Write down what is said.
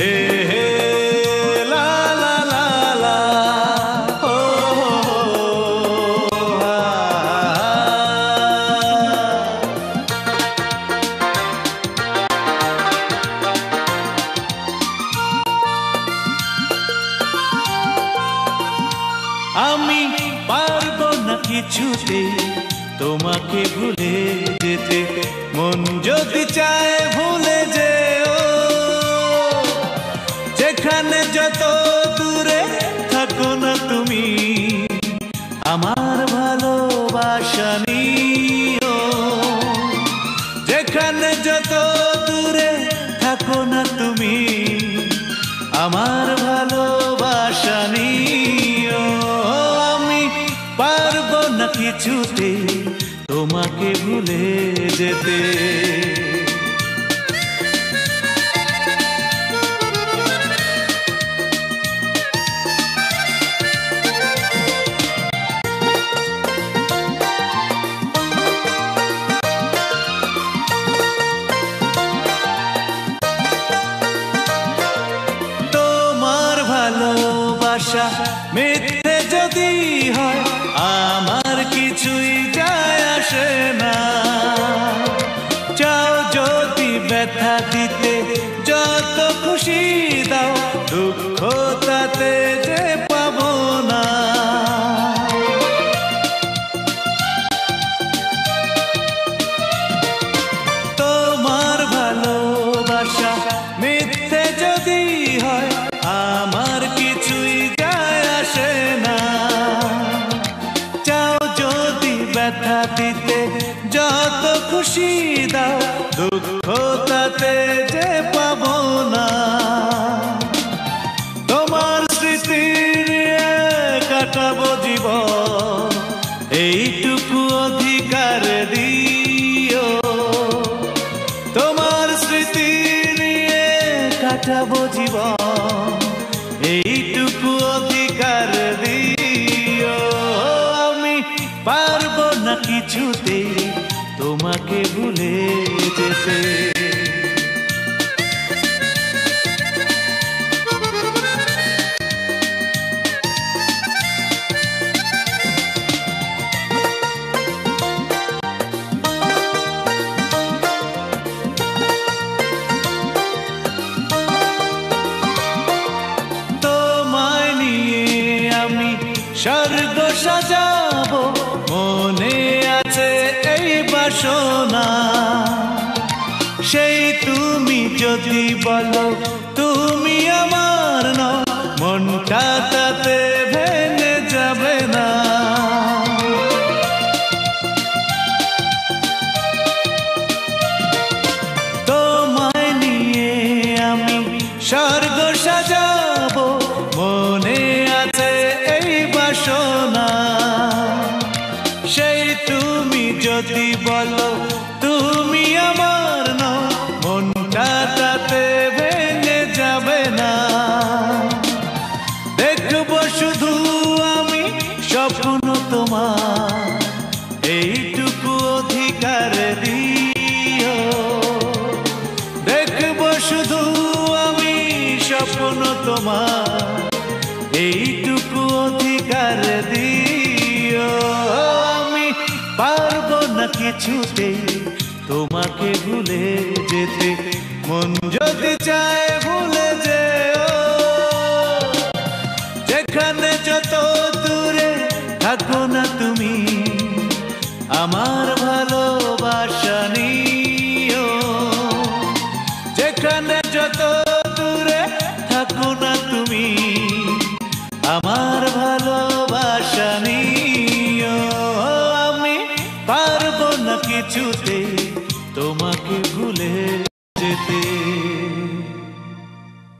হে হে লা লা লা লা ও আমি পারবো না কিছুতে তোমাকে ভুলে যেতে, মন যদি চায় ভুলে যেও, যেখানে যত দূরে থাকো না তুমি আমার ভালোবাসা নিও, যেখানে যত দূরে থাকো না তুমি আমার ভালোবাসা নিও। আমি পারবো না কিছুতে তোমাকে ভুলে যেতে। তোমার ভালোবাসা মিথ্যে যদি হয় আমার কিছুই যায় আসে না, চাও যদি ব্যথা দিতে যত খুশি দাও, দুঃখ তাতে যে পাবো না। তোমার ভালোবাসা মিথ্যে যদি হয় আমার কিছুই যায় আসে না, চাও যদি ব্যথা দিতে যত খুশি দাও, দুঃখ তাতে যে পাবো না। তোমার স্মৃতি নিয়ে কাটাবো জীবন, এইটুকু অধিকার দিও। তোমার স্মৃতি নিয়ে কাটাবো জীবন, এইটুকু অধিকার দিও। আমি পারবো না কিছুতে তোমাকে ভুলে যেতে। তোমায় নিয়ে আমি স্বর্গ সাজাবো, মনে আছে এই বাসনা, সেই তুমি যদি বলো তুমি আমার নও, মনটা তাতে ভেঙে যাবে না। তোমায় নিয়ে আমি স্বর্গ সাজাবো, মনে আছে এই বাসনা, সেই তুমি যদি বলো তুমি আমার নও, মনটা তাতে ভেঙে যাবে না। দেখবো শুধু আমি স্বপ্ন তোমার, এইটুকু অধিকার দিও। দেখবো শুধু আমি স্বপ্ন তোমার, এইটুকু অধিকার দিও। আমি পারবো না কিছুতে তোমাকে ভুলে যেতে, মন যদি চায় ভুলে যেও, যেখানে যত দূরে থাকো না তুমি আমার ভালোবাসা নিও, যেখানে যত দূরে থাকো না তুমি আমার ভালোবাসা নিও। আমি পারবো না কিছুতে